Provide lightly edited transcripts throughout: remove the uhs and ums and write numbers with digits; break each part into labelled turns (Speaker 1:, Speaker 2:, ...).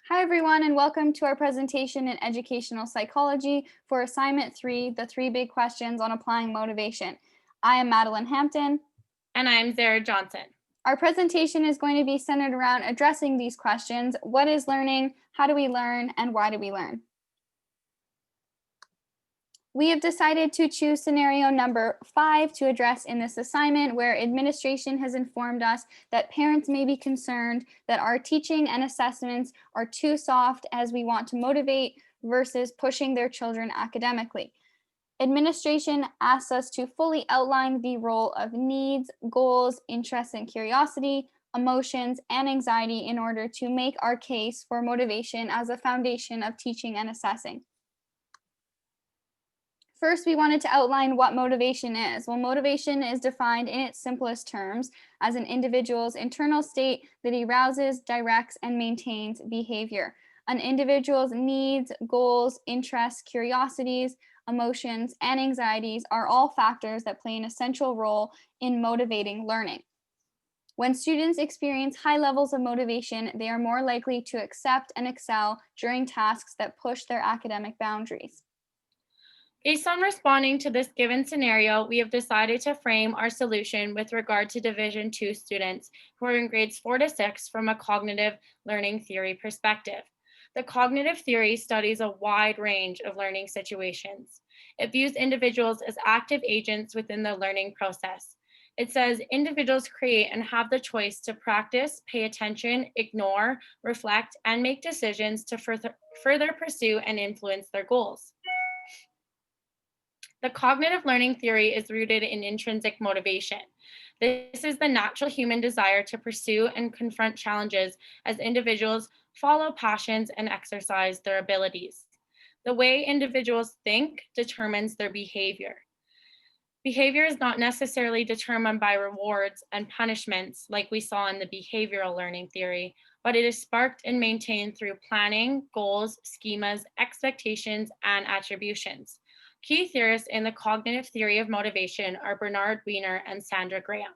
Speaker 1: Hi, everyone, and welcome to our presentation in educational psychology for assignment 3, the 3 big questions on applying motivation. I am Madeline Hampton.
Speaker 2: And I'm Zara Johnson.
Speaker 1: Our presentation is going to be centered around addressing these questions. What is learning? How do we learn? And why do we learn? We have decided to choose scenario number 5 to address in this assignment, where administration has informed us that parents may be concerned that our teaching and assessments are too soft as we want to motivate versus pushing their children academically. Administration asks us to fully outline the role of needs, goals, interests, and curiosity, emotions, and anxiety in order to make our case for motivation as a foundation of teaching and assessing. First, we wanted to outline what motivation is. Well, motivation is defined in its simplest terms as an individual's internal state that arouses, directs, and maintains behavior. An individual's needs, goals, interests, curiosities, emotions, and anxieties are all factors that play an essential role in motivating learning. When students experience high levels of motivation, they are more likely to accept and excel during tasks that push their academic boundaries.
Speaker 2: Based on responding to this given scenario, we have decided to frame our solution with regard to Division II students who are in grades 4 to 6 from a cognitive learning theory perspective. The cognitive theory studies a wide range of learning situations. It views individuals as active agents within the learning process. It says individuals create and have the choice to practice, pay attention, ignore, reflect, and make decisions to further pursue and influence their goals. The cognitive learning theory is rooted in intrinsic motivation. This is the natural human desire to pursue and confront challenges as individuals follow passions and exercise their abilities. The way individuals think determines their behavior. Behavior is not necessarily determined by rewards and punishments like we saw in the behavioral learning theory, but it is sparked and maintained through planning, goals, schemas, expectations, and attributions. Key theorists in the cognitive theory of motivation are Bernard Wiener and Sandra Graham.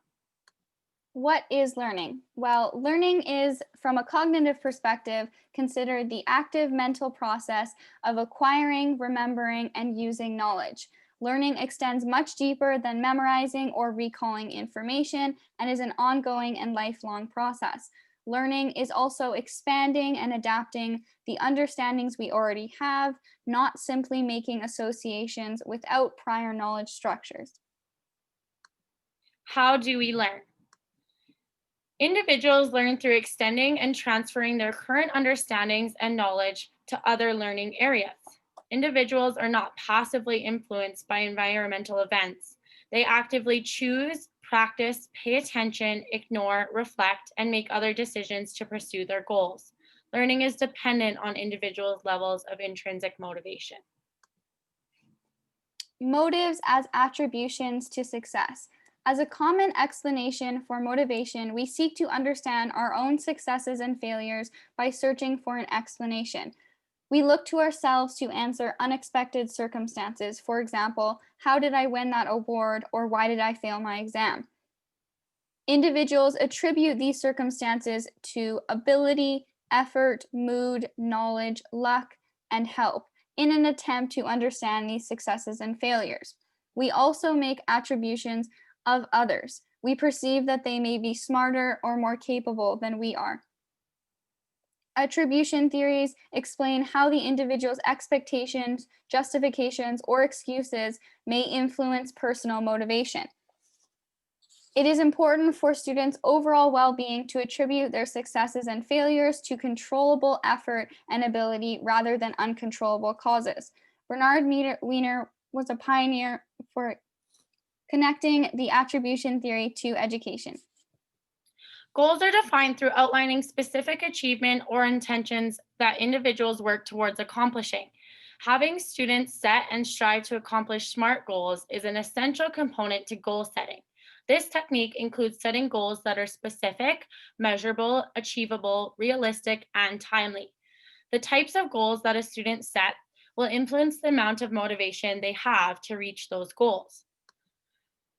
Speaker 1: What is learning? Well, learning is, from a cognitive perspective, considered the active mental process of acquiring, remembering, and using knowledge. Learning extends much deeper than memorizing or recalling information and is an ongoing and lifelong process. Learning is also expanding and adapting the understandings we already have, not simply making associations without prior knowledge structures.
Speaker 2: How do we learn? Individuals learn through extending and transferring their current understandings and knowledge to other learning areas. Individuals are not passively influenced by environmental events. They actively choose, practice, pay attention, ignore, reflect, and make other decisions to pursue their goals. Learning is dependent on individuals' levels of intrinsic motivation.
Speaker 1: Motives as attributions to success. As a common explanation for motivation, we seek to understand our own successes and failures by searching for an explanation. We look to ourselves to answer unexpected circumstances. For example, how did I win that award, or why did I fail my exam? Individuals attribute these circumstances to ability, effort, mood, knowledge, luck, and help in an attempt to understand these successes and failures. We also make attributions of others. We perceive that they may be smarter or more capable than we are. Attribution theories explain how the individual's expectations, justifications, or excuses may influence personal motivation. It is important for students' overall well being to attribute their successes and failures to controllable effort and ability rather than uncontrollable causes. Bernard Wiener was a pioneer for connecting the attribution theory to education.
Speaker 2: Goals are defined through outlining specific achievement or intentions that individuals work towards accomplishing. Having students set and strive to accomplish SMART goals is an essential component to goal setting. This technique includes setting goals that are specific, measurable, achievable, realistic, and timely. The types of goals that a student set will influence the amount of motivation they have to reach those goals.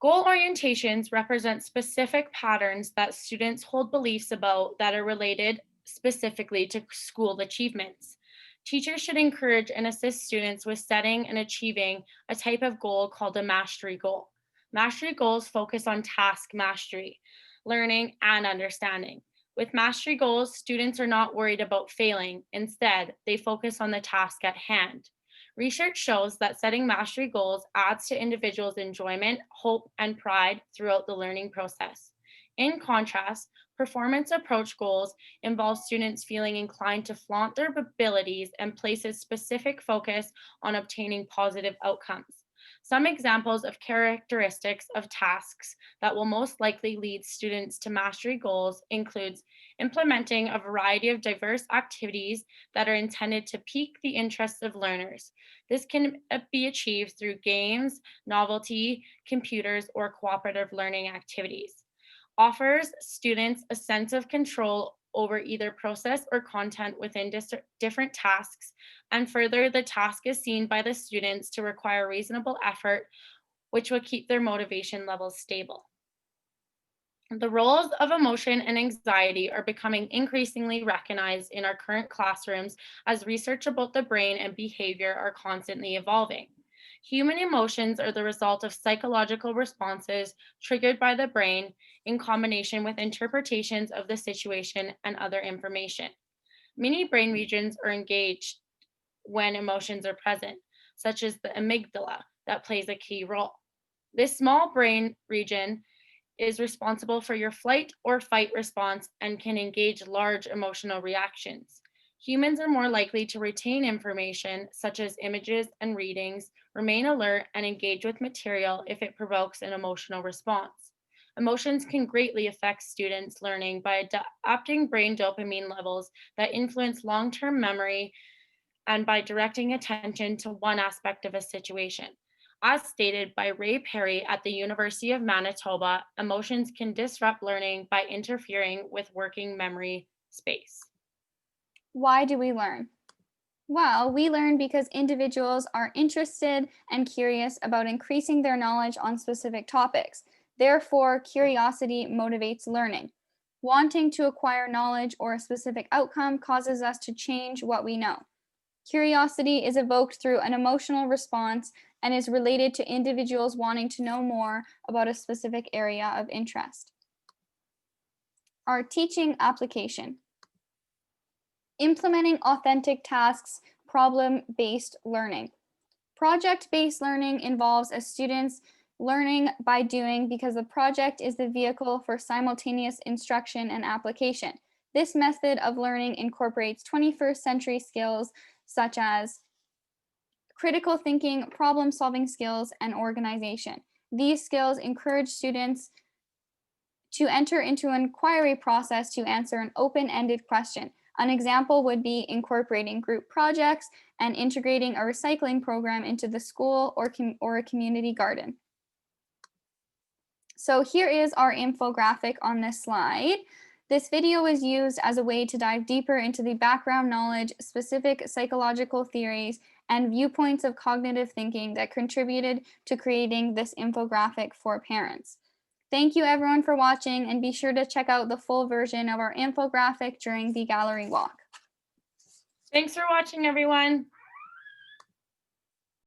Speaker 2: Goal orientations represent specific patterns that students hold beliefs about that are related specifically to school achievements. Teachers should encourage and assist students with setting and achieving a type of goal called a mastery goal. Mastery goals focus on task mastery, learning, and understanding. With mastery goals, students are not worried about failing. Instead, they focus on the task at hand. Research shows that setting mastery goals adds to individuals' enjoyment, hope, and pride throughout the learning process. In contrast, performance approach goals involve students feeling inclined to flaunt their abilities and places specific focus on obtaining positive outcomes. Some examples of characteristics of tasks that will most likely lead students to mastery goals includes implementing a variety of diverse activities that are intended to pique the interests of learners. This can be achieved through games, novelty, computers, or cooperative learning activities. Offers students a sense of control over either process or content within different tasks, and further, the task is seen by the students to require reasonable effort, which will keep their motivation levels stable. The roles of emotion and anxiety are becoming increasingly recognized in our current classrooms as research about the brain and behavior are constantly evolving. Human emotions are the result of psychological responses triggered by the brain in combination with interpretations of the situation and other information. Many brain regions are engaged when emotions are present, such as the amygdala, that plays a key role. This small brain region is responsible for your flight or fight response and can engage large emotional reactions. Humans are more likely to retain information, such as images and readings, remain alert, and engage with material if it provokes an emotional response. Emotions can greatly affect students' learning by adapting brain dopamine levels that influence long term memory and by directing attention to one aspect of a situation. As stated by Ray Perry at the University of Manitoba, emotions can disrupt learning by interfering with working memory space.
Speaker 1: Why do we learn? Well, we learn because individuals are interested and curious about increasing their knowledge on specific topics. Therefore, curiosity motivates learning. Wanting to acquire knowledge or a specific outcome causes us to change what we know. Curiosity is evoked through an emotional response and is related to individuals wanting to know more about a specific area of interest. Our teaching application. Implementing authentic tasks, problem-based learning. Project-based learning involves a student's learning by doing because the project is the vehicle for simultaneous instruction and application. This method of learning incorporates 21st century skills such as critical thinking, problem-solving skills, and organization. These skills encourage students to enter into an inquiry process to answer an open-ended question. An example would be incorporating group projects and integrating a recycling program into the school or a community garden. So here is our infographic on this slide. This video is used as a way to dive deeper into the background knowledge, specific psychological theories, and viewpoints of cognitive thinking that contributed to creating this infographic for parents. Thank you everyone for watching, and be sure to check out the full version of our infographic during the gallery walk.
Speaker 2: Thanks for watching, everyone.